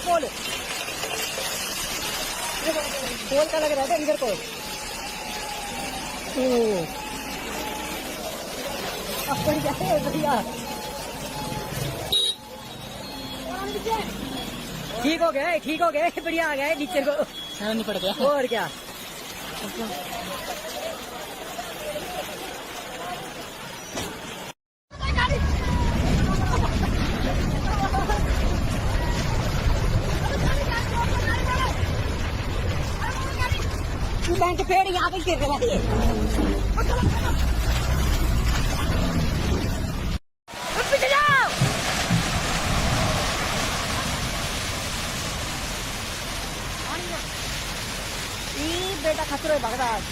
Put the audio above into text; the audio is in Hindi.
पोल का लग रहा था इधर को। बढ़िया ठीक हो गए बढ़िया आ गए नीचे को नहीं पड़ गया और क्या। बैंक पेड़ यहाँ पे गिर रहा है। पीछे जाओ बेटा खतरे भाग रहा है।